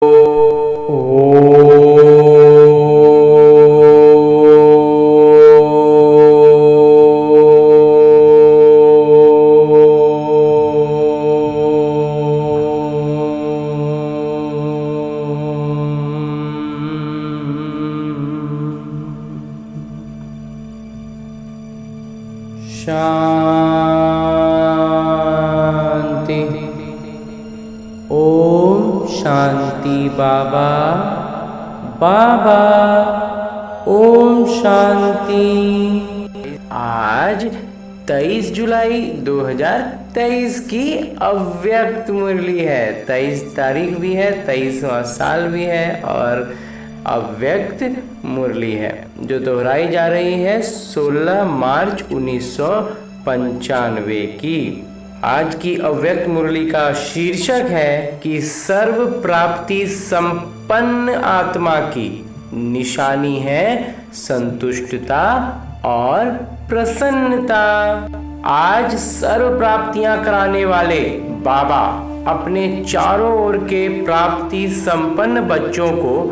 शांति। ओम शांति। बाबा बाबा ओम शांति। आज 23 जुलाई 2023 की अव्यक्त मुरली है। 23 तारीख भी है, 23वां साल भी है और अव्यक्त मुरली है जो दोहराई जा रही है 16 मार्च 1995 की। आज की अव्यक्त मुरली का शीर्षक है कि सर्व प्राप्ति संपन्न आत्मा की निशानी है संतुष्टता और प्रसन्नता। आज सर्व प्राप्तियां कराने वाले बाबा अपने चारों ओर के प्राप्ति संपन्न बच्चों को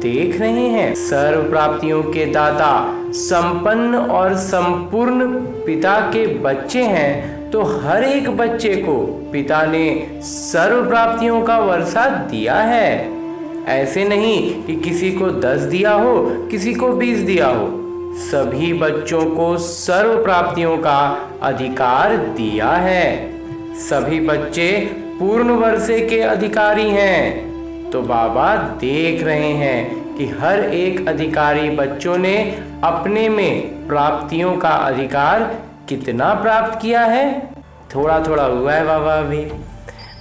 देख रहे हैं। सर्व प्राप्तियों के दाता संपन्न और संपूर्ण पिता के बच्चे हैं, तो हर एक बच्चे को पिता ने सर्व प्राप्तियों का वर्षा दिया है। ऐसे नहीं कि किसी को 10 दिया हो, किसी को 20 दिया हो। सभी बच्चों को सर्व प्राप्तियों का अधिकार दिया है। सभी बच्चे पूर्ण वर्षे के अधिकारी हैं। तो बाबा देख रहे हैं कि हर एक अधिकारी बच्चों ने अपने में प्राप्तियों का अधिकार कितना प्राप्त किया है। थोड़ा थोड़ा हुआ है बाबा अभी।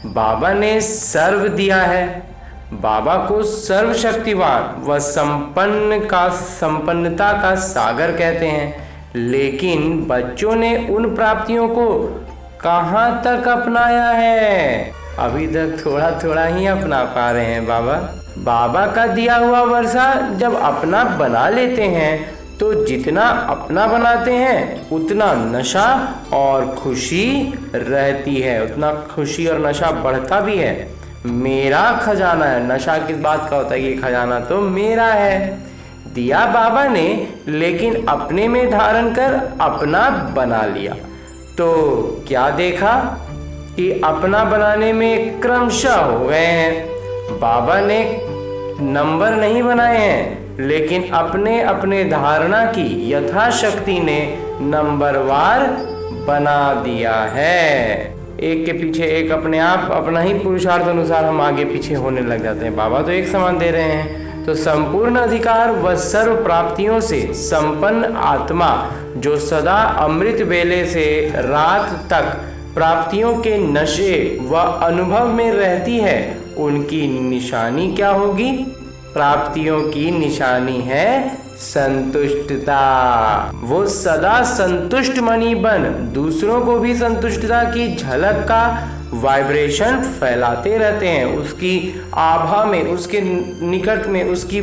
बाबा ने सर्व दिया है। बाबा को सर्वशक्तिवान व संपन्नता का सागर कहते हैं। लेकिन बच्चों ने उन प्राप्तियों को कहाँ तक अपनाया है? अभी तक थोड़ा थोड़ा ही अपना पा रहे हैं बाबा। बाबा का दिया हुआ वर्षा जब अपना बना लेते हैं तो जितना अपना बनाते हैं उतना नशा और खुशी रहती है, उतना खुशी और नशा बढ़ता भी है। मेरा खजाना है। नशा किस बात का होता है? ये खजाना तो मेरा है। दिया बाबा ने, लेकिन अपने में धारण कर अपना बना लिया। तो क्या देखा कि अपना बनाने में क्रमशः हो गए हैं। बाबा ने नंबर नहीं बनाए हैं, लेकिन अपने अपने धारणा की यथाशक्ति ने नंबरवार बना दिया है। एक के पीछे एक अपने आप अपना ही पुरुषार्थ अनुसार हम आगे पीछे होने लग जाते हैं। बाबा तो एक समान दे रहे हैं। तो संपूर्ण अधिकार व सर्व प्राप्तियों से संपन्न आत्मा जो सदा अमृत बेले से रात तक प्राप्तियों के नशे व अनुभव में रहती है, उनकी निशानी क्या होगी? प्राप्तियों की निशानी है संतुष्टता। वो सदा संतुष्ट मणि बन दूसरों को भी संतुष्टता की झलक का वाइब्रेशन फैलाते रहते हैं। उसकी आभा में, उसके निकट में, उसकी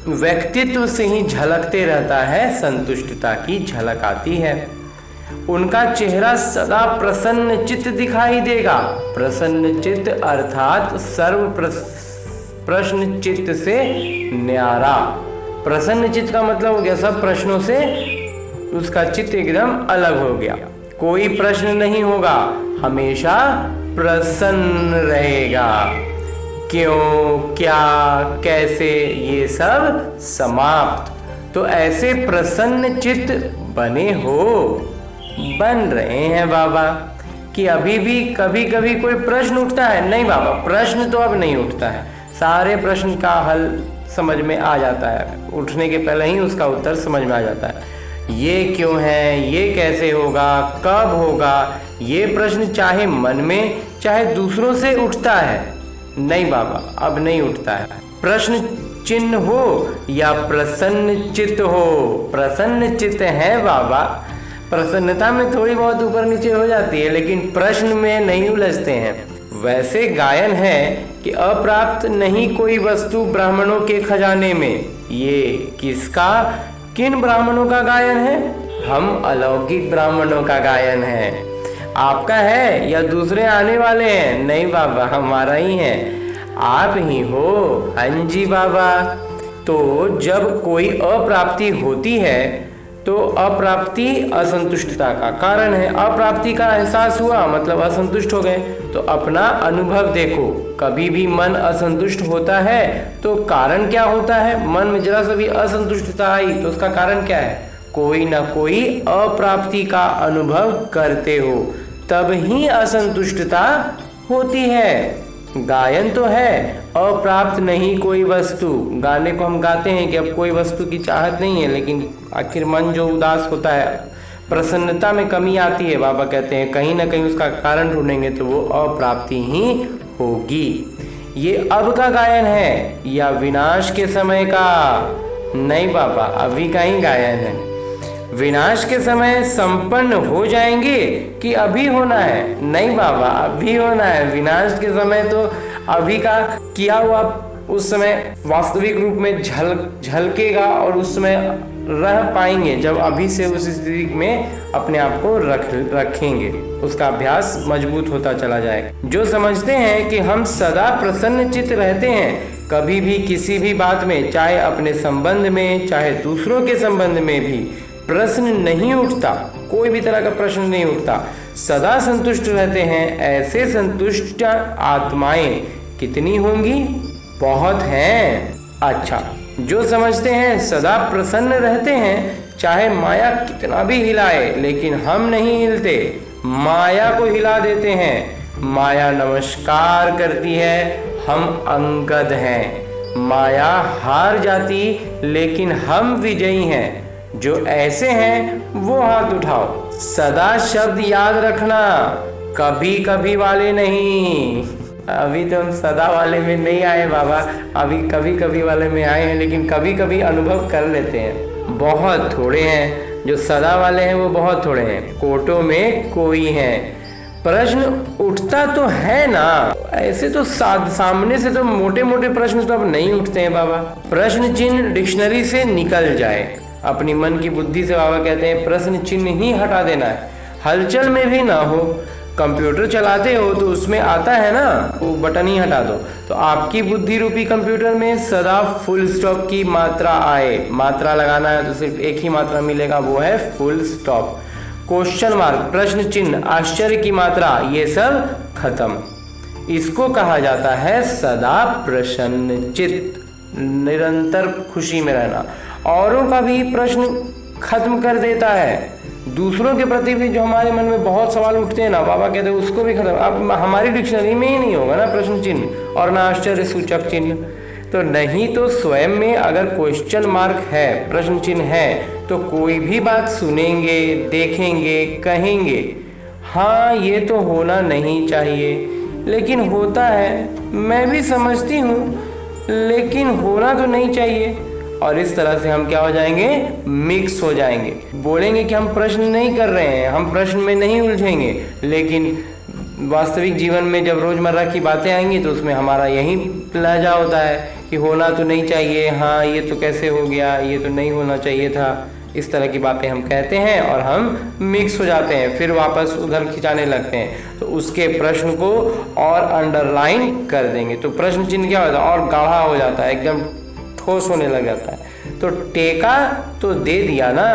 व्यक्तित्व से ही झलकते रहता है। संतुष्टता की झलक आती है। उनका चेहरा सदा प्रसन्न चित्त दिखाई देगा। प्रसन्न चित्त अर्थात सर्व प्रश्न चित्त से न्यारा। प्रसन्न चित्त का मतलब हो गया सब प्रश्नों से उसका चित्त एकदम अलग हो गया। कोई प्रश्न नहीं होगा, हमेशा प्रसन्न रहेगा। क्यों, क्या, कैसे, ये सब समाप्त। तो ऐसे प्रसन्न चित्त बने हो, बन रहे हैं बाबा। कि अभी भी कभी कभी कोई प्रश्न उठता है? नहीं बाबा, प्रश्न तो अब नहीं उठता है। सारे प्रश्न का हल समझ में आ जाता है। उठने के पहले ही उसका उत्तर समझ में आ जाता है। ये क्यों है, ये कैसे होगा, कब होगा, ये प्रश्न चाहे मन में चाहे दूसरों से उठता है। नहीं बाबा, अब नहीं उठता है। प्रश्न चिन्ह हो या प्रसन्न चित्त हो, प्रसन्न चित्त है बाबा। प्रसन्नता में थोड़ी बहुत ऊपर नीचे हो जाती है, लेकिन प्रश्न में नहीं उलझते हैं। वैसे गायन है कि अप्राप्त नहीं कोई वस्तु ब्राह्मणों के खजाने में। ये किसका, किन ब्राह्मणों का गायन है? हम अलौकिक ब्राह्मणों का गायन है। आपका है या दूसरे आने वाले हैं? नहीं बाबा, हमारा ही है। आप ही हो। हाँ जी बाबा। तो जब कोई अप्राप्ति होती है तो अप्राप्ति असंतुष्टता का कारण है। अप्राप्ति का एहसास हुआ मतलब असंतुष्ट हो गए। तो अपना अनुभव देखो, कभी भी मन असंतुष्ट होता है तो कारण क्या होता है? मन में जरा सा भी असंतुष्टता आई तो उसका कारण क्या है? कोई ना कोई अप्राप्ति का अनुभव करते हो, तब ही असंतुष्टता होती है। गायन तो है, अप्राप्त नहीं कोई वस्तु। गाने को हम गाते हैं कि अब कोई वस्तु की चाहत नहीं है, लेकिन आखिर मन जो उदास होता है, प्रसन्नता में कमी आती है, बाबा कहते हैं कहीं ना कहीं उसका कारण ढूंढेंगे तो वो अप्राप्ति ही होगी। ये अब का गायन है या विनाश के समय का? नहीं बाबा, अभी का ही गायन है। विनाश के समय संपन्न हो जाएंगे कि अभी होना है? नहीं बाबा, अभी होना है। विनाश के समय तो अभी का किया हुआ उस समय वास्तविक रूप में झलकेगा और उस समय रह पाएंगे जब अभी से उस स्थिति में अपने आप को रखेंगे। उसका अभ्यास मजबूत होता चला जाएगा। जो समझते हैं कि हम सदा प्रसन्न चित्त रहते हैं, कभी भी किसी भी बात में, चाहे अपने संबंध में चाहे दूसरों के संबंध में भी प्रश्न नहीं उठता, कोई भी तरह का प्रश्न नहीं उठता, सदा संतुष्ट रहते हैं, ऐसे संतुष्ट आत्माएं कितनी होंगी? बहुत हैं। अच्छा, जो समझते हैं सदा प्रसन्न रहते हैं, चाहे माया कितना भी हिलाए, लेकिन हम नहीं हिलते, माया को हिला देते हैं। माया नमस्कार करती है, हम अंगद हैं। माया हार जाती, लेकिन हम विजयी हैं। जो ऐसे हैं वो हाथ उठाओ। सदा शब्द याद रखना, कभी कभी वाले नहीं। अभी तो हम सदा वाले में नहीं आए बाबा, अभी कभी कभी वाले में आए हैं, लेकिन कभी कभी अनुभव कर लेते हैं। बहुत थोड़े हैं जो सदा वाले हैं, वो बहुत थोड़े हैं, कोटों में कोई है। प्रश्न उठता तो है ना, ऐसे तो सामने से तो मोटे मोटे प्रश्न तो अब नहीं उठते हैं बाबा। प्रश्न चिन्ह डिक्शनरी से निकल जाए, अपनी मन की बुद्धि से बाबा कहते हैं प्रश्न चिन्ह ही हटा देना है। हलचल में भी ना हो, कंप्यूटर चलाते हो तो उसमें आता है ना, वो बटन ही हटा दो। तो आपकी बुद्धि रूपी कंप्यूटर में सदा फुल स्टॉप की मात्रा आए। मात्रा लगाना है तो सिर्फ एक ही मात्रा मिलेगा, वो है फुल स्टॉप। क्वेश्चन मार्क, प्रश्न चिन्ह, आश्चर्य की मात्रा, ये सब खत्म। इसको कहा जाता है सदा प्रसन्न चित्त, निरंतर खुशी में रहना। औरों का भी प्रश्न खत्म कर देता है। दूसरों के प्रति भी जो हमारे मन में बहुत सवाल उठते हैं ना, बाबा कहते हैं उसको भी खत्म। अब हमारी डिक्शनरी में ही नहीं होगा ना प्रश्न चिन्ह और ना आश्चर्य सूचक चिन्ह। तो नहीं तो स्वयं में अगर क्वेश्चन मार्क है, प्रश्न चिन्ह है, तो कोई भी बात सुनेंगे, देखेंगे, कहेंगे हाँ ये तो होना नहीं चाहिए, लेकिन होता है। मैं भी समझती हूँ, लेकिन होना तो नहीं चाहिए। और इस तरह से हम क्या हो जाएंगे? मिक्स हो जाएंगे। बोलेंगे कि हम प्रश्न नहीं कर रहे हैं, हम प्रश्न में नहीं उलझेंगे, लेकिन वास्तविक जीवन में जब रोजमर्रा की बातें आएंगी तो उसमें हमारा यही लहजा होता है कि होना तो नहीं चाहिए, हाँ ये तो कैसे हो गया, ये तो नहीं होना चाहिए था। इस तरह की बातें हम कहते हैं और हम मिक्स हो जाते हैं, फिर वापस उधर खिंचाने लगते हैं। तो उसके प्रश्न को और अंडरलाइन कर देंगे तो प्रश्न चिन्ह क्या होता है? और गाढ़ा हो जाता है, एकदम ठोस होने लग जाता है। तो टेका तो दे दिया ना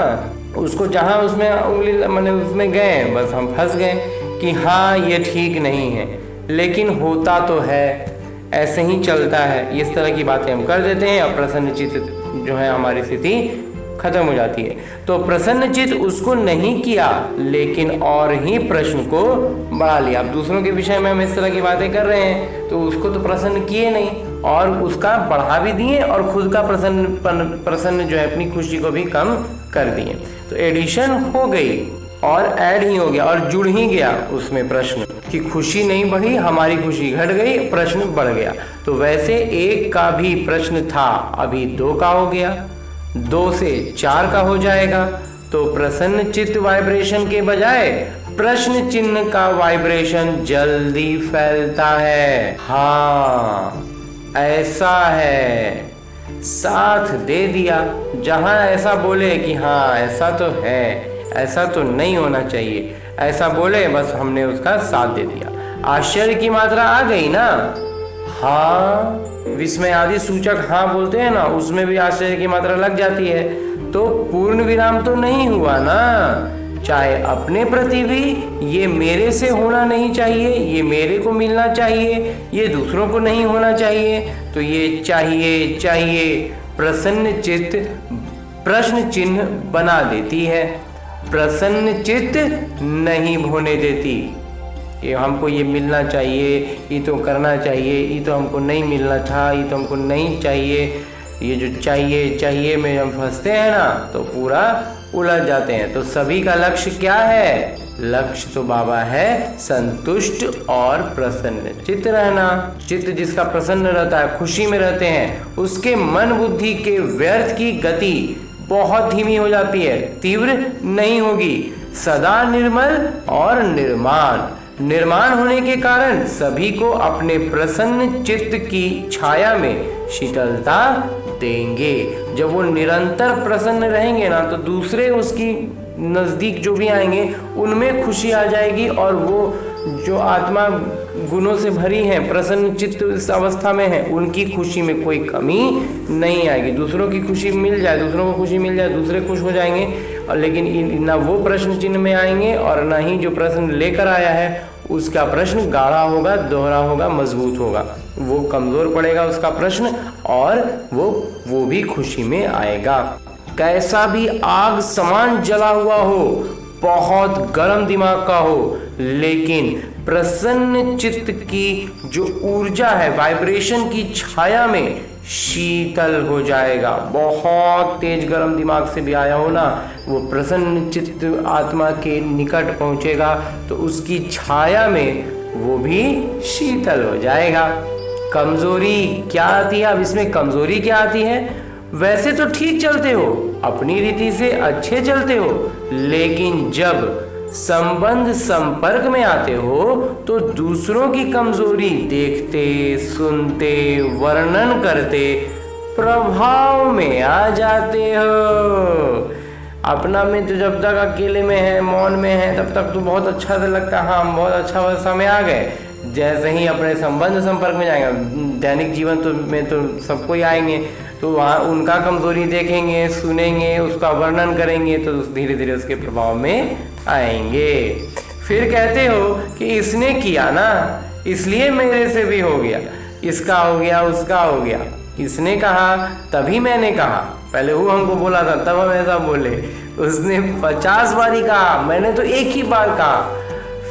उसको, जहाँ उसमें उंगली मैंने उसमें गए, बस हम फंस गए कि हाँ ये ठीक नहीं है, लेकिन होता तो है, ऐसे ही चलता है। इस तरह की बातें हम कर देते हैं और प्रसन्नचित्त जो है हमारी स्थिति खत्म हो जाती है। तो प्रसन्नचित्त उसको नहीं किया, लेकिन और ही प्रश्न को बढ़ा लिया। अब दूसरों के विषय में हम इस तरह की बातें कर रहे हैं तो उसको तो प्रसन्न किए नहीं और उसका बढ़ा भी दिए और खुद का प्रसन्न जो है अपनी खुशी को भी कम कर दिए। तो एडिशन हो गई और ऐड ही हो गया और जुड़ ही गया उसमें प्रश्न कि खुशी नहीं बढ़ी, हमारी खुशी घट गई, प्रश्न बढ़ गया। तो वैसे एक का भी प्रश्न था, अभी 2 का हो गया, 2 से 4 का हो जाएगा। तो प्रसन्न चित्त वाइब्रेशन के बजाय प्रश्न चिन्ह का वाइब्रेशन जल्दी फैलता है। हाँ ऐसा है, साथ दे दिया। जहां ऐसा बोले कि हाँ ऐसा तो है, ऐसा तो नहीं होना चाहिए, ऐसा बोले बस हमने उसका साथ दे दिया। आश्चर्य की मात्रा आ गई ना, हाँ, विस्मय आदि सूचक हाँ बोलते हैं ना, उसमें भी आश्चर्य की मात्रा लग जाती है। तो पूर्ण विराम तो नहीं हुआ ना। चाहे अपने प्रति भी ये मेरे से होना नहीं चाहिए, ये मेरे को मिलना चाहिए, ये दूसरों को नहीं होना चाहिए। तो ये चाहिए चाहिए प्रसन्न चित्त प्रश्न चिन्ह बना देती है, प्रसन्न चित्त नहीं होने देती। कि हमको ये मिलना चाहिए, ये तो करना चाहिए, ये तो हमको नहीं मिलना था, ये तो हमको नहीं चाहिए। ये जो चाहिए चाहिए में हम फंसते हैं ना, तो पूरा उलझ जाते हैं। तो सभी का लक्ष्य क्या है? लक्ष्य तो बाबा है संतुष्ट और प्रसन्न चित्त रहना। चित्त जिसका प्रसन्न रहता है, खुशी में रहते हैं, उसके मन बुद्धि के व्यर्थ की गति बहुत धीमी हो जाती है, तीव्र नहीं होगी। सदा निर्मल और निर्माण होने के कारण सभी को अपने प्रसन्न चित्त की छाया में शीतलता देंगे। जब वो निरंतर प्रसन्न रहेंगे ना, तो दूसरे उसकी नजदीक जो भी आएंगे उनमें खुशी आ जाएगी, और वो जो आत्मा गुणों से भरी है, प्रसन्न चित्त इस अवस्था में है, उनकी खुशी में कोई कमी नहीं आएगी। दूसरों की खुशी मिल जाए, दूसरों को खुशी मिल जाए, दूसरे खुश हो जाएंगे। और लेकिन ना वो प्रश्न चिन्ह में आएंगे, और ना ही जो प्रश्न लेकर आया है उसका प्रश्न गाढ़ा होगा, दोहरा होगा, मजबूत होगा। वो कमजोर पड़ेगा उसका प्रश्न, और वो भी खुशी में आएगा। कैसा भी आग समान जला हुआ हो, बहुत गर्म दिमाग का हो, लेकिन प्रसन्न चित्त की जो ऊर्जा है, वाइब्रेशन की छाया में शीतल हो जाएगा। बहुत तेज गर्म दिमाग से भी आया हो ना, वो प्रसन्न चित्त आत्मा के निकट पहुंचेगा, तो उसकी छाया में वो भी शीतल हो जाएगा। कमजोरी क्या आती है? अब इसमें कमजोरी क्या आती है? वैसे तो ठीक चलते हो, अपनी रीति से अच्छे चलते हो, लेकिन जब संबंध संपर्क में आते हो तो दूसरों की कमजोरी देखते, सुनते, वर्णन करते प्रभाव में आ जाते हो। अपना में तो जब तक अकेले में है, मौन में है, तब तक तो बहुत अच्छा से लगता है, हाँ हम बहुत अच्छा अवस्था में आ गए। जैसे ही अपने संबंध संपर्क में जाएंगे, दैनिक जीवन तो में तो सबको ही आएंगे, तो वहाँ उनका कमजोरी देखेंगे, सुनेंगे, उसका वर्णन करेंगे, तो धीरे धीरे उसके प्रभाव में आएंगे। फिर कहते हो कि इसने किया ना, इसलिए मेरे से भी हो गया, इसका हो गया, उसका हो गया। इसने कहा तभी मैंने कहा, पहले वो हमको बोला था तब हम ऐसा बोले, उसने 50 बारी कहा, मैंने तो एक ही बार कहा।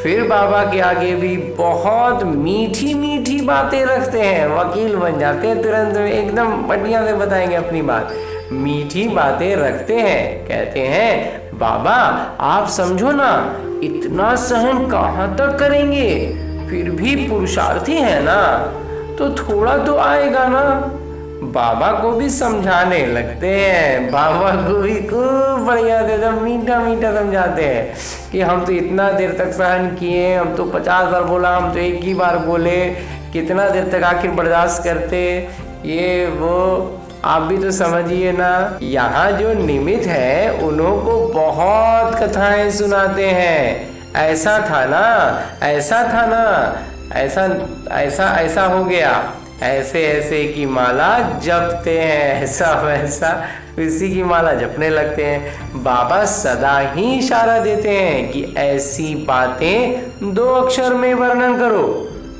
फिर बाबा के आगे भी बहुत मीठी मीठी बातें रखते हैं, वकील बन जाते हैं तुरंत में, एकदम बढ़िया से बताएंगे अपनी बात। मीठी बातें रखते हैं, कहते हैं बाबा आप समझो ना, इतना सहन कहाँ तक करेंगे, फिर भी पुरुषार्थी है ना, तो थोड़ा तो आएगा ना। बाबा को भी समझाने लगते हैं, बाबा को भी खूब बढ़िया से एकदम मीठा मीठा समझाते हैं कि हम तो इतना देर तक सहन किए, हम तो 50 बार बोला, हम तो एक ही बार बोले, कितना देर तक आखिर बर्दाश्त करते, ये वो आप भी तो समझिए ना। यहाँ जो निमित्त है उन्हों को बहुत कथाएं सुनाते हैं, ऐसा था ना, ऐसा था ना, ऐसा ऐसा ऐसा हो गया, ऐसे ऐसे की माला जपते हैं, ऐसा वैसा इसी की माला जपने लगते हैं। बाबा सदा ही इशारा देते हैं कि ऐसी बातें 2 अक्षर में वर्णन करो,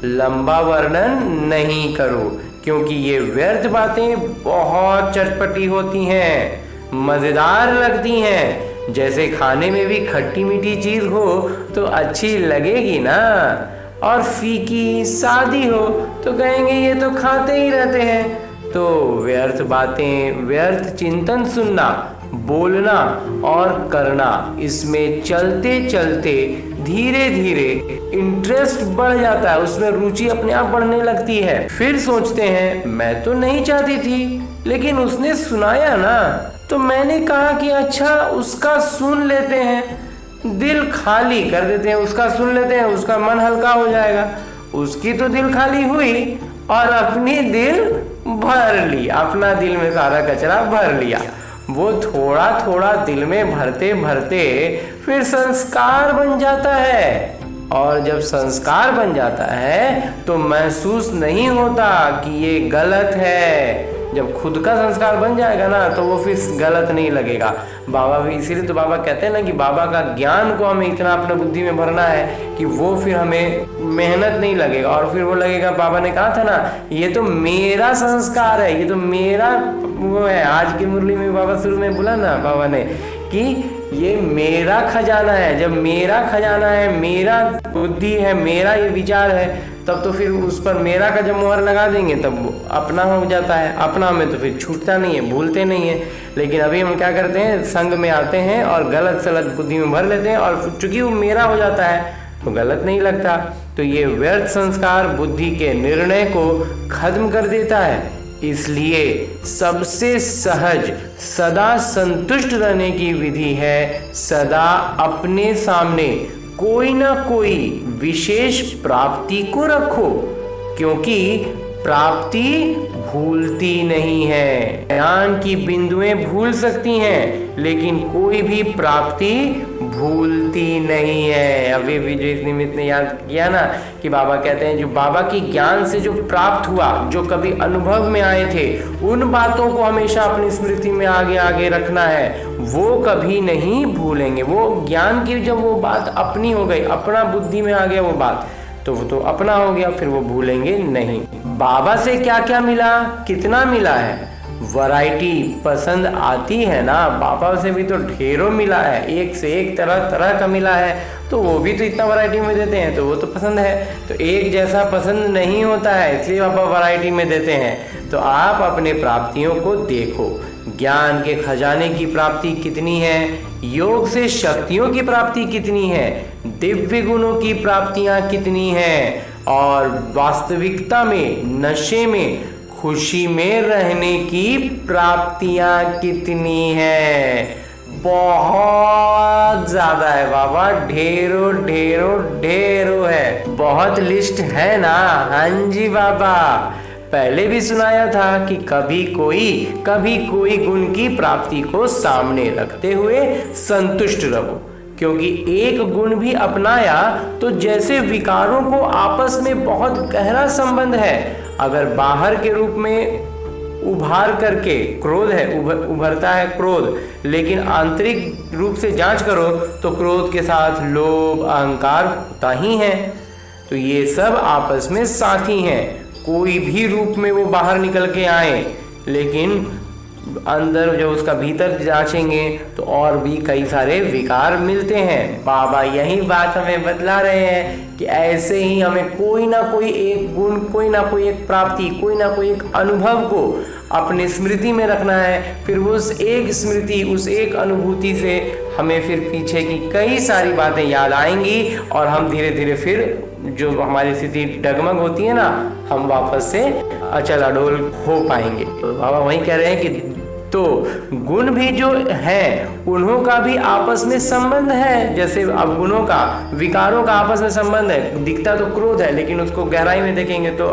लंबा वर्णन नहीं करो, क्योंकि ये व्यर्थ बातें बहुत चटपटी होती हैं, मजेदार लगती हैं। जैसे खाने में भी खट्टी मीठी चीज हो तो अच्छी लगेगी ना, और फीकी सादी हो तो कहेंगे ये तो खाते ही रहते हैं। तो व्यर्थ बातें, व्यर्थ चिंतन सुनना, बोलना और करना, इसमें चलते चलते धीरे धीरे इंटरेस्ट बढ़ जाता है, उसमें रुचि अपने आप बढ़ने लगती है। फिर सोचते हैं मैं तो नहीं चाहती थी, लेकिन उसने सुनाया ना, तो मैंने कहा कि अच्छा उसका सुन लेते हैं, दिल खाली कर देते हैं, उसका सुन लेते हैं, उसका मन हल्का हो जाएगा। उसकी तो दिल खाली हुई और अपनी दिल भर ली, अपना दिल में सारा कचरा भर लिया। वो थोड़ा थोड़ा दिल में भरते भरते फिर संस्कार बन जाता है, और जब संस्कार बन जाता है तो महसूस नहीं होता कि ये गलत है। जब खुद का संस्कार बन जाएगा ना तो वो फिर गलत नहीं लगेगा। बाबा भी इसीलिए तो बाबा कहते हैं ना कि बाबा का ज्ञान को हमें इतना अपने बुद्धि में भरना है कि वो फिर हमें मेहनत नहीं लगेगा, और फिर वो लगेगा, बाबा ने कहा था ना, ये तो मेरा संस्कार है, ये तो मेरा वो है। आज की मुरली में बाबा शुरू में बोला ना बाबा ने कि ये मेरा खजाना है। जब मेरा खजाना है, मेरा बुद्धि है, मेरा ये विचार है, तब तो फिर उस पर मेरा का जब मुहर लगा देंगे तब वो अपना हो जाता है। अपना में तो फिर छूटता नहीं है, भूलते नहीं है। लेकिन अभी हम क्या करते हैं, संग में आते हैं और गलत सलत बुद्धि में भर लेते हैं, और चूंकि वो मेरा हो जाता है तो गलत नहीं लगता। तो ये व्यर्थ संस्कार बुद्धि के निर्णय को खत्म कर देता है। इसलिए सबसे सहज सदा संतुष्ट रहने की विधि है सदा अपने सामने कोई ना कोई विशेष प्राप्ति को रखो, क्योंकि प्राप्ति भूलती नहीं है। ज्ञान की बिंदुएं भूल सकती हैं लेकिन कोई भी प्राप्ति भूलती नहीं है। अभी भी जो इस निमित्त ने याद किया ना कि बाबा कहते हैं जो बाबा की ज्ञान से जो प्राप्त हुआ, जो कभी अनुभव में आए थे, उन बातों को हमेशा अपनी स्मृति में आगे आगे रखना है, वो कभी नहीं भूलेंगे। वो ज्ञान की जब वो बात अपनी हो गई, अपना बुद्धि में आ गया वो बात, तो वो तो अपना हो गया, फिर वो भूलेंगे नहीं। बाबा से क्या क्या मिला, कितना मिला है, वैरायटी पसंद आती है ना। बाबा से भी तो ढेरों मिला है, एक से एक तरह तरह का मिला है, तो वो भी तो इतना वैरायटी में देते हैं, तो वो तो पसंद है। तो एक जैसा पसंद नहीं होता है, इसलिए बाबा वैरायटी में देते हैं। तो आप अपने प्राप्तियों को देखो, ज्ञान के खजाने की प्राप्ति कितनी है, योग से शक्तियों की प्राप्ति कितनी है, दिव्य गुणों की प्राप्तियां कितनी हैं, और वास्तविकता में, नशे में, खुशी में रहने की प्राप्तियां कितनी है। बहुत ज्यादा है बाबा, ढेरों ढेरों ढेरों है, बहुत लिस्ट है ना। हाँ जी बाबा, पहले भी सुनाया था कि कभी कोई गुण की प्राप्ति को सामने रखते हुए संतुष्ट रहो, क्योंकि एक गुण भी अपनाया तो जैसे विकारों को आपस में बहुत गहरा संबंध है। अगर बाहर के रूप में उभार करके क्रोध है, उभरता है क्रोध, लेकिन आंतरिक रूप से जांच करो तो क्रोध के साथ लोभ अहंकार होता ही है। तो ये सब आपस में साथी हैं। कोई भी रूप में वो बाहर निकल के आए, लेकिन अंदर जो उसका भीतर जांचेंगे तो और भी कई सारे विकार मिलते हैं। बाबा यही बात हमें बतला रहे हैं कि ऐसे ही हमें कोई ना कोई एक गुण, कोई ना कोई एक प्राप्ति, कोई ना कोई एक अनुभव को अपनी स्मृति में रखना है। फिर उस एक स्मृति, उस एक अनुभूति से हमें फिर पीछे की कई सारी बातें याद आएंगी, और हम धीरे धीरे फिर जो हमारी स्थिति डगमग होती है ना, हम वापस से अचल अडोल हो पाएंगे। तो बाबा वही कह रहे हैं कि तो गुण भी जो है उन्हों का भी आपस में संबंध है। जैसे अब गुणों का, विकारों का आपस में संबंध है। दिखता तो क्रोध है, लेकिन उसको गहराई में देखेंगे तो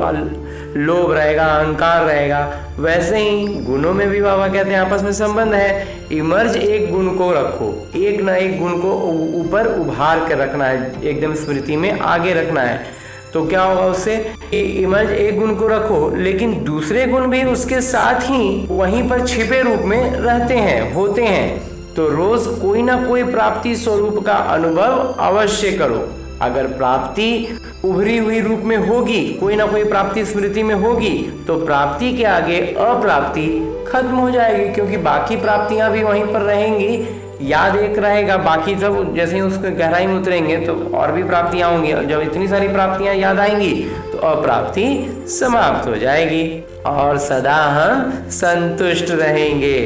लोभ रहेगा, अहंकार रहेगा। वैसे ही गुणों में भी बाबा कहते हैं आपस में संबंध है। इमर्ज एक गुण को रखो, एक ना एक गुण को ऊपर उभार कर रखना है, एकदम स्मृति में आगे रखना है। तो क्या होगा उससे, इमर्ज एक गुण को रखो, लेकिन दूसरे गुण भी उसके साथ ही वहीं पर छिपे रूप में रहते हैं, होते हैं। तो रोज कोई ना कोई प्राप्ति स्वरूप का अनुभव अवश्य करो। अगर प्राप्ति उभरी हुई रूप में होगी, कोई ना कोई प्राप्ति स्मृति में होगी, तो प्राप्ति के आगे अप्राप्ति खत्म हो जाएगी, क्योंकि बाकी प्राप्तियां भी वहीं पर रहेंगी। याद एक रहेगा, बाकी सब जैसे ही उसके गहराई में उतरेंगे तो और भी प्राप्तियां होंगी, और जब इतनी सारी प्राप्तियां याद आएंगी तो अप्राप्ति समाप्त हो जाएगी और सदा हम संतुष्ट रहेंगे।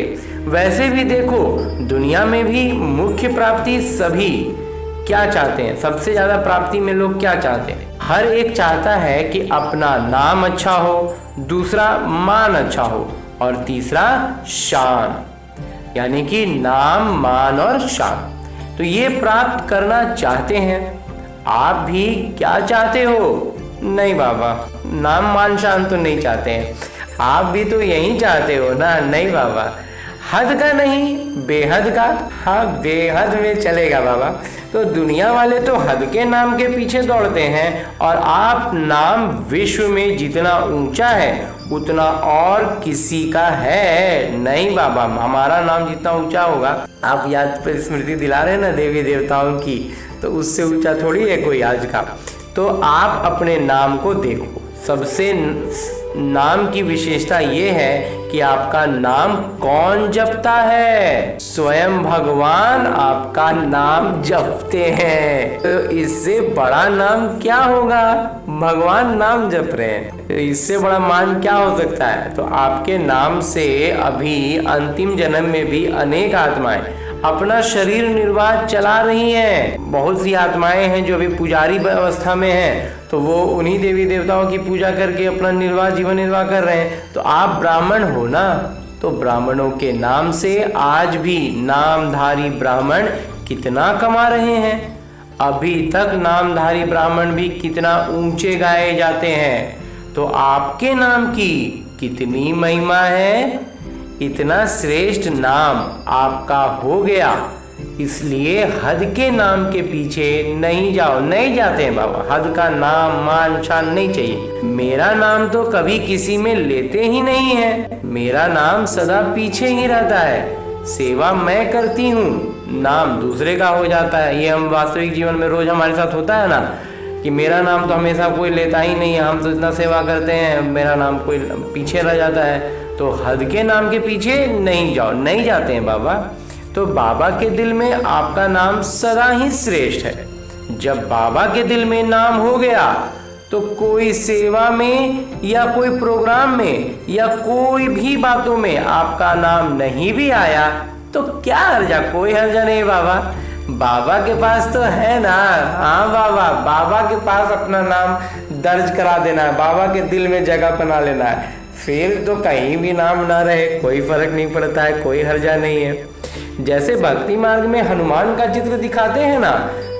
वैसे भी देखो, दुनिया में भी मुख्य प्राप्ति सभी क्या चाहते हैं, सबसे ज्यादा प्राप्ति में लोग क्या चाहते हैं? हर एक चाहता है कि अपना नाम अच्छा हो, दूसरा मान अच्छा हो, और तीसरा शान, यानी कि नाम, मान और शान। तो ये प्राप्त करना चाहते हैं। आप भी क्या चाहते हो? नहीं बाबा, नाम मान शान तो नहीं चाहते हैं। आप भी तो यही चाहते हो ना? नहीं बाबा, हद का नहीं, बेहद का। हाँ, बेहद में चलेगा बाबा, तो दुनिया वाले तो हद के नाम के पीछे दौड़ते हैं और आप नाम विश्व में जितना ऊंचा है उतना और किसी का है नहीं बाबा। हमारा नाम जितना ऊंचा होगा, आप याद पर स्मृति दिला रहे हैं ना देवी देवताओं की, तो उससे ऊंचा थोड़ी है कोई आज का। तो आप अपने नाम को देखो। सबसे नाम की विशेषता ये है कि आपका नाम कौन जपता है? स्वयं भगवान आपका नाम जपते हैं। तो इससे बड़ा नाम क्या होगा? भगवान नाम जप रहे हैं, तो इससे बड़ा मान क्या हो सकता है? तो आपके नाम से अभी अंतिम जन्म में भी अनेक आत्माएं अपना शरीर निर्वाह चला रही हैं। बहुत सी आत्माएं हैं जो अभी पुजारी अवस्था में हैं, तो वो उन्हीं देवी देवताओं की पूजा करके अपना जीवन निर्वाह कर रहे हैं। तो आप ब्राह्मण हो ना, तो ब्राह्मणों के नाम से आज भी नामधारी ब्राह्मण कितना कमा रहे हैं। अभी तक नामधारी ब्राह्मण भी कितना ऊंचे गाए जाते हैं। तो आपके नाम की कितनी महिमा है। इतना श्रेष्ठ नाम आपका हो गया, इसलिए हद के नाम के पीछे नहीं जाओ। नहीं जाते हैं बाबा, हद का नाम मान शान नहीं चाहिए। मेरा नाम तो कभी किसी में लेते ही नहीं है, मेरा नाम सदा पीछे ही रहता है। सेवा मैं करती हूँ, नाम दूसरे का हो जाता है। ये हम वास्तविक जीवन में रोज हमारे साथ होता है ना, कि मेरा नाम तो हमेशा कोई लेता ही नहीं है। हम तो इतना सेवा करते हैं, मेरा नाम कोई पीछे रह जाता है। तो हद के नाम के पीछे नहीं जाओ। नहीं जाते हैं बाबा। तो बाबा के दिल में आपका नाम सदा ही श्रेष्ठ है। जब बाबा के दिल में नाम हो गया तो कोई सेवा में या कोई प्रोग्राम में या कोई भी बातों में आपका नाम नहीं भी आया तो क्या हर्जा? कोई हर्जा नहीं बाबा। बाबा के पास तो है ना। हाँ बाबा, बाबा के पास अपना नाम दर्ज करा देना है, बाबा के दिल में जगह बना लेना है। फिर तो कहीं भी नाम ना रहे कोई फर्क नहीं पड़ता है, कोई हर्जा नहीं है। जैसे भक्ति मार्ग में हनुमान का चित्र दिखाते हैं ना,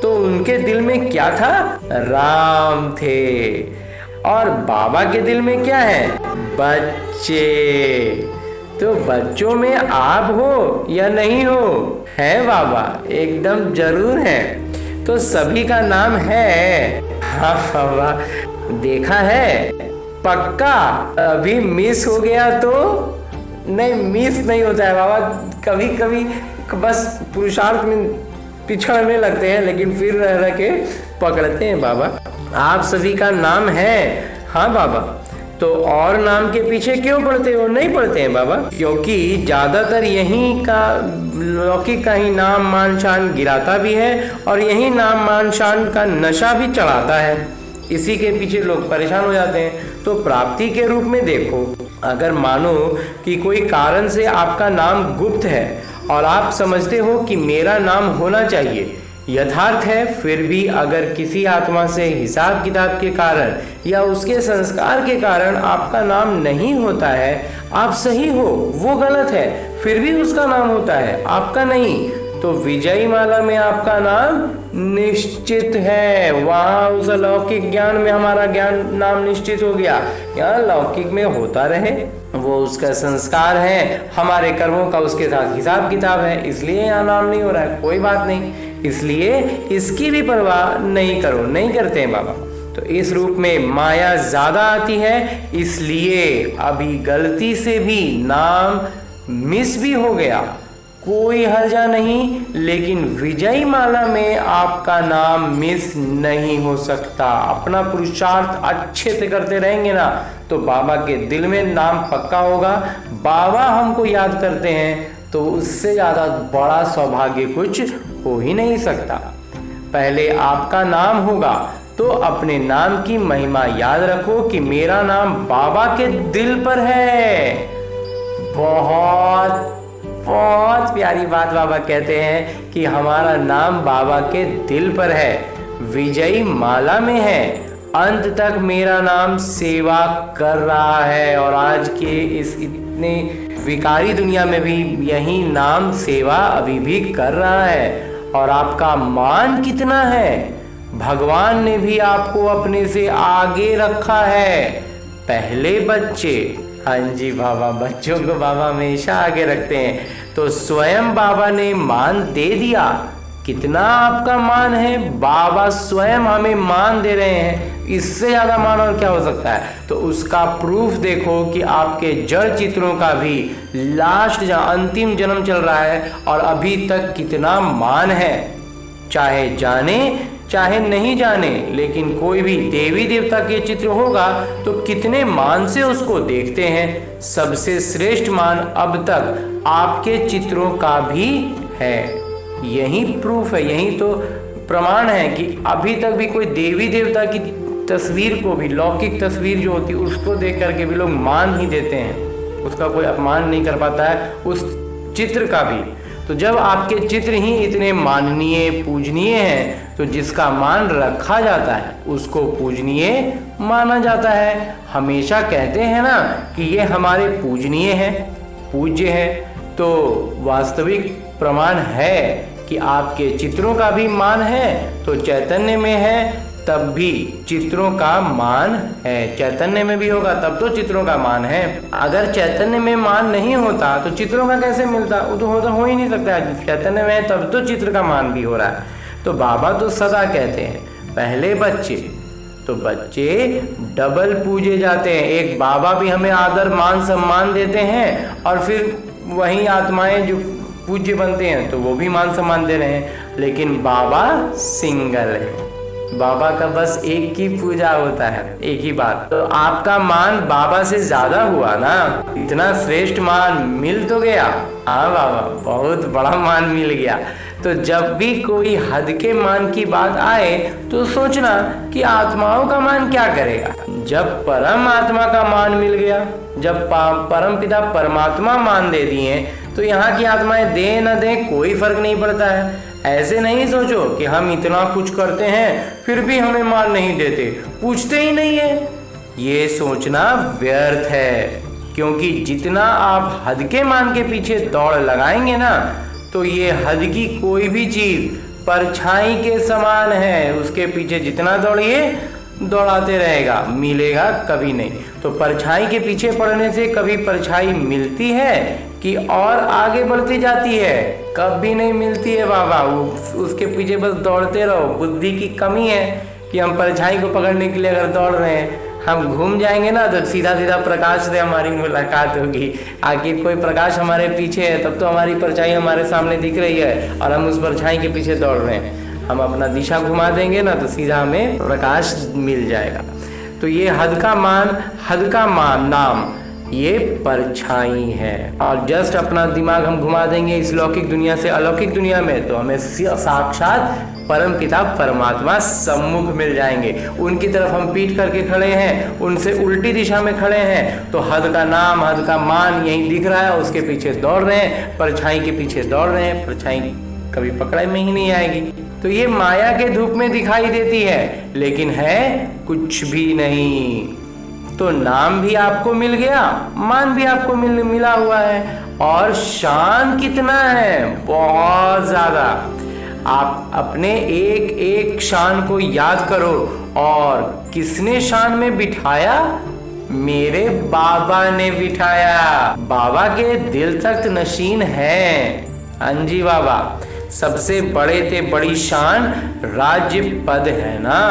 तो उनके दिल में क्या था? राम थे। और बाबा के दिल में क्या है? बच्चे। तो बच्चों में आप हो या नहीं हो? है बाबा, एकदम जरूर है। तो सभी का नाम है। हाँ बाबा, देखा है पक्का। अभी मिस हो गया तो नहीं, मिस नहीं होता है बाबा। कभी कभी बस पुरुषार्थ में पिछड़ने लगते हैं, लेकिन फिर रह के पकड़ते हैं बाबा। आप सभी का नाम है। हाँ बाबा, तो और नाम के पीछे क्यों पड़ते हो? नहीं पड़ते हैं बाबा, क्योंकि ज्यादातर यही का लौकिक का ही नाम मान शान गिराता भी है और यही नाम मान शान का नशा भी चढ़ाता है। इसी के पीछे लोग परेशान हो जाते हैं। तो प्राप्ति के रूप में देखो, अगर मानो कि कोई कारण से आपका नाम गुप्त है और आप समझते हो कि मेरा नाम होना चाहिए, यथार्थ है, फिर भी अगर किसी आत्मा से हिसाब किताब के कारण या उसके संस्कार के कारण आपका नाम नहीं होता है, आप सही हो, वो गलत है, फिर भी उसका नाम होता है, आपका नहीं, तो विजयी माला में आपका नाम निश्चित है। वहां उस लौकिक ज्ञान में हमारा ज्ञान नाम निश्चित हो गया। यहाँ लौकिक में होता रहे, वो उसका संस्कार है, हमारे कर्मों का उसके साथ हिसाब किताब है, इसलिए यहाँ नाम नहीं हो रहा है। कोई बात नहीं, इसलिए इसकी भी परवाह नहीं करो। नहीं करते हैं बाबा। तो इस रूप में माया ज्यादा आती है, इसलिए अभी गलती से भी नाम मिस भी हो गया, कोई हर्जा नहीं, लेकिन विजयी माला में आपका नाम मिस नहीं हो सकता। अपना पुरुषार्थ अच्छे से करते रहेंगे ना, तो बाबा के दिल में नाम पक्का होगा। बाबा हमको याद करते हैं तो उससे ज़्यादा बड़ा सौभाग्य कुछ हो ही नहीं सकता। पहले आपका नाम होगा तो अपने नाम की महिमा याद रखो कि मेरा नाम बाबा के दिल पर है। बहुत बहुत प्यारी बात बाबा कहते हैं कि हमारा नाम बाबा के दिल पर है, विजयी माला में है, अंत तक मेरा नाम सेवा कर रहा है। और आज के इस इतने विकारी दुनिया में भी यही नाम सेवा अभी भी कर रहा है। और आपका मान कितना है, भगवान ने भी आपको अपने से आगे रखा है। पहले बच्चे, हाँ जी बाबा, बच्चों को बाबा हमेशा आगे रखते हैं। तो स्वयं बाबा ने मान दे दिया कितना आपका मान है, बाबा स्वयं हमें मान दे रहे हैं, इससे ज्यादा मान और क्या हो सकता है। तो उसका प्रूफ देखो कि आपके जड़ चित्रों का भी लास्ट अंतिम जन्म चल रहा है और अभी तक कितना मान है, चाहे जाने चाहे नहीं जाने, लेकिन कोई भी देवी देवता के चित्र होगा तो कितने मान से उसको देखते हैं। सबसे श्रेष्ठ मान अब तक आपके चित्रों का भी है। यही प्रूफ है, यही तो प्रमाण है कि अभी तक भी कोई देवी देवता की तस्वीर को भी, लौकिक तस्वीर जो होती है उसको देख करके भी लोग मान ही देते हैं, उसका कोई अपमान नहीं कर पाता है उस चित्र का भी। तो जब आपके चित्र ही इतने माननीय पूजनीय हैं तो जिसका मान रखा जाता है उसको पूजनीय माना जाता है। हमेशा कहते हैं ना कि ये हमारे पूजनीय है, पूज्य है, तो वास्तविक प्रमाण है कि आपके चित्रों का भी मान है। तो चैतन्य में है तब भी चित्रों का मान है, चैतन्य में भी होगा तब तो चित्रों का मान है। अगर चैतन्य में मान नहीं होता तो चित्रों का कैसे मिलता, वो तो हो ही नहीं सकता। चैतन्य में है तब तो चित्र का मान भी हो रहा है। तो बाबा तो सदा कहते हैं पहले बच्चे, तो बच्चे डबल पूजे जाते हैं। एक बाबा भी हमें आदर मान सम्मान देते हैं और फिर वही आत्माएं जो पूज्य बनते हैं तो वो भी मान सम्मान दे रहे हैं। लेकिन बाबा सिंगल है, बाबा का बस एक ही पूजा होता है, एक ही बात। तो आपका मान बाबा से ज्यादा हुआ ना, इतना श्रेष्ठ मान मिल तो गया। हाँ बाबा, बहुत बड़ा मान मिल गया। तो जब भी कोई हद के मान की बात आए तो सोचना कि आत्माओं का मान क्या करेगा। जब परम आत्मा का मान मिल गया, जब परम पिता परमात्मा मान दे दिए तो यहाँ की आत्माएं दे न दे कोई फर्क नहीं पड़ता है। ऐसे नहीं सोचो कि हम इतना कुछ करते हैं फिर भी हमें मान नहीं देते, पूछते ही नहीं है। ये सोचना व्यर्थ है, क्योंकि जितना आप हद के मान के पीछे दौड़ लगाएंगे ना तो ये हद की कोई भी चीज परछाई के समान है, उसके पीछे जितना दौड़िए दौड़ाते रहेगा, मिलेगा कभी नहीं। तो परछाई के पीछे पड़ने से कभी परछाई मिलती है कि और आगे बढ़ती जाती है, कभी नहीं मिलती है बाबा। उसके पीछे बस दौड़ते रहो। बुद्धि की कमी है कि हम परछाई को पकड़ने के लिए अगर दौड़ रहे हैं, हम घूम जाएंगे ना तो सीधा सीधा प्रकाश से हमारी मुलाकात होगी। आखिर कोई प्रकाश हमारे पीछे है तब तो हमारी परछाई हमारे सामने दिख रही है और हम उस परछाई के पीछे दौड़ रहे हैं। हम अपना दिशा घुमा देंगे ना तो सीधा हमें प्रकाश मिल जाएगा। तो ये हद का मान नाम ये परछाई है। और जस्ट अपना दिमाग हम घुमा देंगे इस लौकिक दुनिया से अलौकिक दुनिया में तो हमें साक्षात परम पिता परमात्मा सम्मुख मिल जाएंगे। उनकी तरफ हम पीठ करके खड़े हैं, उनसे उल्टी दिशा में खड़े हैं, तो हद का नाम हद का मान यही दिख रहा है, उसके पीछे दौड़ रहे हैं, परछाई के पीछे दौड़ रहे हैं। परछाई कभी पकड़े में ही नहीं आएगी। तो ये माया के धूप में दिखाई देती है लेकिन है कुछ भी नहीं। तो नाम भी आपको मिल गया, मान भी आपको मिला हुआ है, और शान कितना है, बहुत ज्यादा। आप अपने एक एक शान को याद करो। और किसने शान में बिठाया? मेरे बाबा ने बिठाया। बाबा के दिल तख्त नशीन है। अंजी बाबा सबसे बड़े थे बड़ी शान राज्य पद है ना,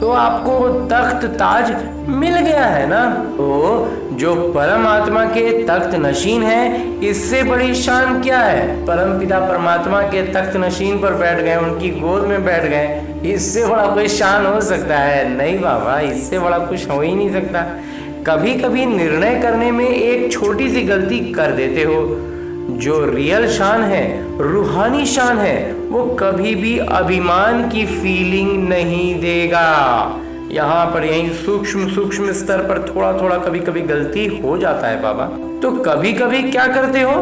तो आपको तख्त ताज मिल गया है ना। तो जो परमात्मा के तख्त नशीन है, इससे बड़ी शान क्या है? परम पिता परमात्मा के तख्त नशीन पर बैठ गए, उनकी गोद में बैठ गए, इससे बड़ा कोई शान हो सकता है? नहीं बाबा, इससे बड़ा कुछ हो ही नहीं सकता। कभी कभी निर्णय करने में एक छोटी सी गलती कर देते हो। जो रियल शान है, रूहानी शान है, वो कभी भी अभिमान की फीलिंग नहीं देगा। यहाँ पर यही सूक्ष्म स्तर पर थोड़ा थोड़ा कभी कभी गलती हो जाता है बाबा। तो कभी कभी क्या करते हो,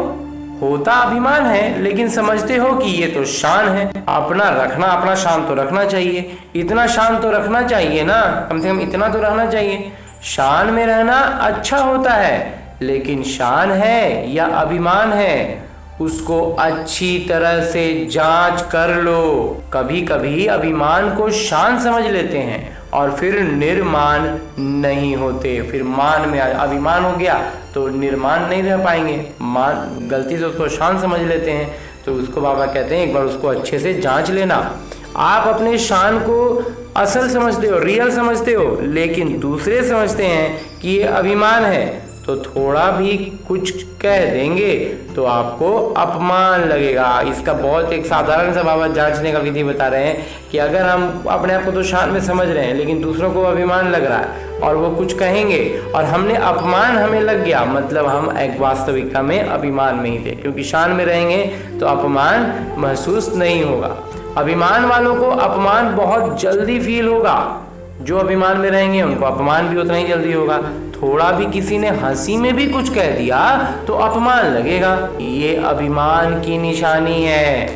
होता अभिमान है लेकिन समझते हो कि ये तो शान है। अपना शान तो रखना चाहिए, इतना शान तो रखना चाहिए ना, कम से कम इतना तो रहना चाहिए। शान में रहना अच्छा होता है, लेकिन शान है या अभिमान है, उसको अच्छी तरह से जांच कर लो। कभी कभी अभिमान को शान समझ लेते हैं और फिर निर्माण नहीं होते। फिर मान में अभिमान हो गया तो निर्माण नहीं रह पाएंगे। मान गलती से उसको शान समझ लेते हैं तो उसको बाबा कहते हैं एक बार उसको अच्छे से जांच लेना। आप अपने शान को असल समझते हो, रियल समझते हो, लेकिन दूसरे समझते हैं कि ये अभिमान है, तो थोड़ा भी कुछ कह देंगे तो आपको अपमान लगेगा। इसका बहुत एक साधारण सा बाबा जांचने का विधि बता रहे हैं कि अगर हम अपने आप को तो शान में समझ रहे हैं, लेकिन दूसरों को अभिमान लग रहा है और वो कुछ कहेंगे और हमने अपमान हमें लग गया, मतलब हम एक वास्तविकता में अभिमान में ही थे, क्योंकि शान में रहेंगे तो अपमान महसूस नहीं होगा। अभिमान वालों को अपमान बहुत जल्दी फील होगा, जो अभिमान में रहेंगे उनको अपमान भी उतना ही जल्दी होगा। थोड़ा भी किसी ने हंसी में भी कुछ कह दिया तो अपमान लगेगा। ये अभिमान की निशानी है।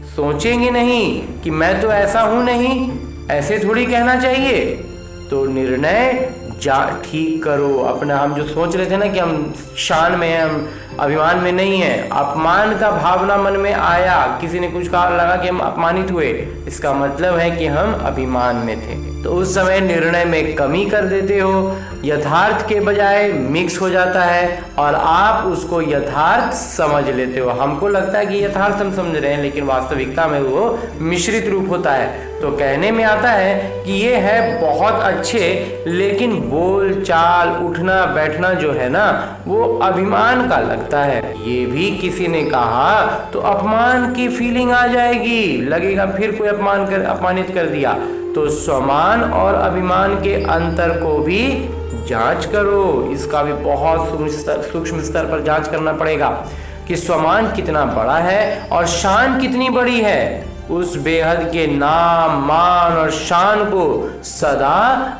सोचेंगे नहीं कि मैं तो ऐसा हूं नहीं, ऐसे थोड़ी कहना चाहिए, तो निर्णय ठीक करो अपना। हम जो सोच रहे थे ना कि हम शान में हैं, हम अभिमान में नहीं है, अपमान का भावना मन में आया, किसी ने कुछ कहा, लगा कि हम अपमानित हुए, इसका मतलब है कि हम अभिमान में थे। तो उस समय निर्णय में कमी कर देते हो, यथार्थ के बजाय मिक्स हो जाता है और आप उसको यथार्थ समझ लेते हो। हमको लगता है कि यथार्थ हम समझ रहे हैं, लेकिन वास्तविकता में वो मिश्रित रूप होता है। तो कहने में आता है कि ये है बहुत अच्छे, लेकिन बोल चाल उठना बैठना जो है ना वो अभिमान का लगता है। ये भी किसी ने कहा तो अपमान की फीलिंग आ जाएगी, लगेगा फिर कोई अपमानित कर दिया। तो स्वमान और अभिमान के अंतर को भी जांच करो। इसका भी बहुत सूक्ष्म स्तर पर जांच करना पड़ेगा कि स्वमान कितना बड़ा है और शान कितनी बड़ी है। उस बेहद के नाम मान और शान को सदा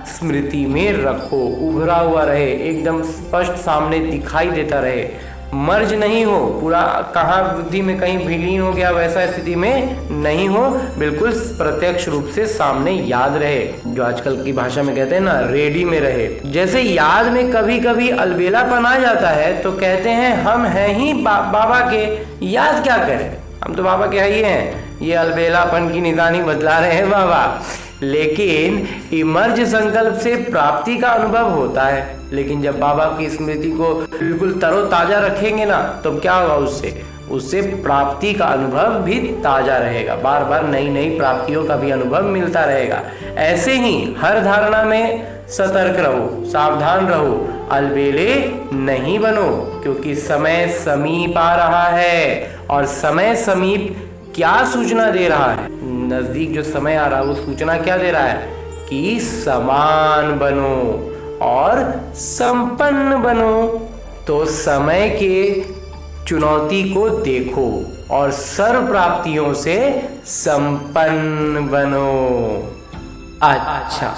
स्मृति में रखो, उभरा हुआ रहे, एकदम स्पष्ट सामने दिखाई देता रहे, मर्ज नहीं हो, पूरा कहाँ बुद्धि में कहीं विलीन हो गया वैसा स्थिति में नहीं हो, बिल्कुल प्रत्यक्ष रूप से सामने याद रहे। जो आजकल की भाषा में कहते हैं ना, रेडी में रहे। जैसे याद में कभी कभी अलबेलापन आ जाता है तो कहते हैं हम हैं ही बाबा के, याद क्या करें, हम तो बाबा के ही हैं। ये अलबेलापन की निशानी बतला रहे हैं बाबा। लेकिन इमर्ज संकल्प से प्राप्ति का अनुभव होता है, लेकिन जब बाबा की स्मृति को बिल्कुल तरोताजा रखेंगे ना, तो क्या होगा, उससे प्राप्ति का अनुभव भी ताजा रहेगा, बार बार नई नई प्राप्तियों का भी अनुभव मिलता रहेगा। ऐसे ही हर धारणा में सतर्क रहो, सावधान रहो, अलबेले नहीं बनो, क्योंकि समय समीप आ रहा है। और समय समीप क्या सूचना दे रहा है, नजदीक जो समय आ रहा है वो सूचना क्या दे रहा है कि समान बनो और संपन्न बनो। तो समय के चुनौती को देखो और सर्व प्राप्तियों से संपन्न बनो। अच्छा,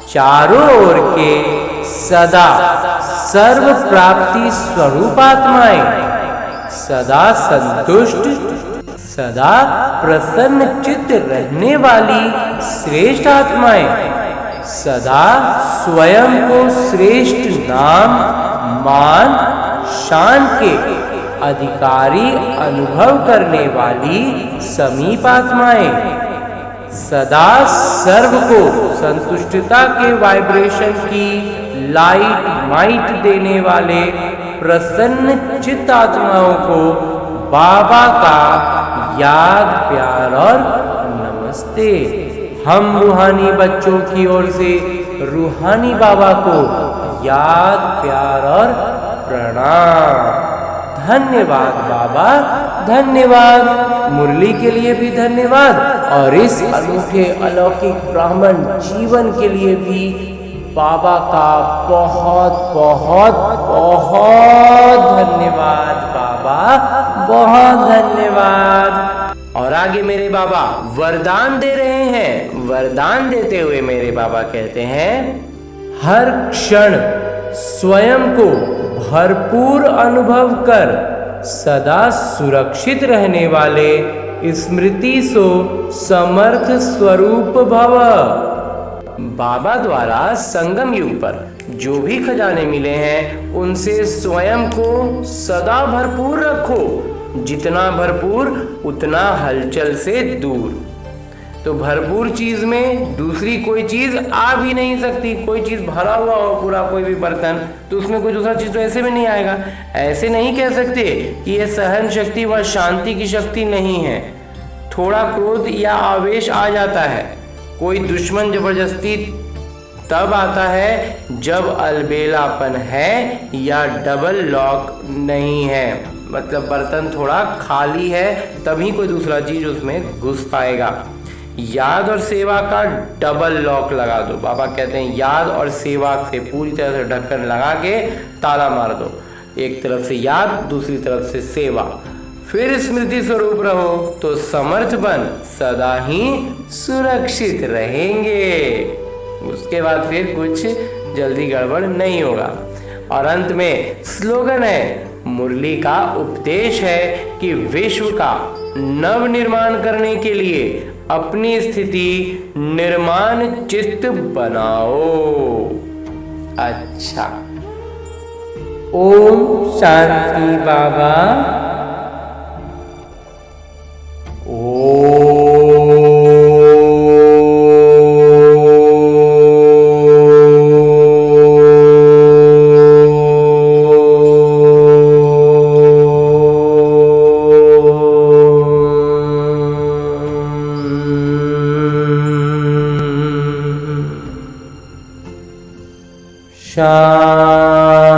चारों ओर के सदा सर्व प्राप्ति स्वरूप आत्माएं, सदा संतुष्ट सदा प्रसन्न चित्त रहने वाली श्रेष्ठ आत्माएं, सदा स्वयं को श्रेष्ठ नाम मान शान के अधिकारी अनुभव करने वाली समीप आत्माएं, सदा सर्व को संतुष्टता के वाइब्रेशन की लाइट माइट देने वाले प्रसन्न चित्त आत्माओं को बाबा का याद प्यार और नमस्ते। हम रूहानी बच्चों की ओर से रूहानी बाबा को याद प्यार और प्रणाम। धन्यवाद बाबा, धन्यवाद, मुरली के लिए भी धन्यवाद और इस अनूठे अलौकिक ब्राह्मण जीवन के लिए भी बाबा का बहुत बहुत बहुत धन्यवाद बाबा, बहुत धन्यवाद। और आगे मेरे बाबा वरदान दे रहे हैं। वरदान देते हुए मेरे बाबा कहते हैं, हर क्षण स्वयं को भरपूर अनुभव कर सदा सुरक्षित रहने वाले स्मृति सो समर्थ स्वरूप भव। बाबा द्वारा संगम युग पर जो भी खजाने मिले हैं उनसे स्वयं को सदा भरपूर रखो, जितना भरपूर उतना हलचल से दूर। तो भरपूर चीज में दूसरी कोई चीज आ भी नहीं सकती। कोई चीज भरा हुआ हो पूरा कोई भी बर्तन, तो उसमें कोई दूसरा चीज तो ऐसे भी नहीं आएगा। ऐसे नहीं कह सकते कि ये सहन शक्ति व शांति की शक्ति नहीं है। थोड़ा क्रोध या आवेश आ जाता है, कोई दुश्मन जबरदस्ती तब आता है जब अलबेलापन है या डबल लॉक नहीं है, मतलब बर्तन थोड़ा खाली है तभी कोई दूसरा चीज उसमें घुस पाएगा। याद और सेवा का डबल लॉक लगा दो। बाबा कहते हैं याद और सेवा से पूरी तरह से ढक्कन लगा के ताला मार दो। एक तरफ से याद, दूसरी तरफ से सेवा, फिर स्मृति स्वरूप रहो तो समर्थ बन सदा ही सुरक्षित रहेंगे। उसके बाद फिर कुछ जल्दी गड़बड़ नहीं होगा। और अंत में स्लोगन है, मुरली का उपदेश है कि विश्व का नव निर्माण करने के लिए अपनी स्थिति निर्माण चित्त बनाओ। अच्छा, ओम शांति बाबा। शांति।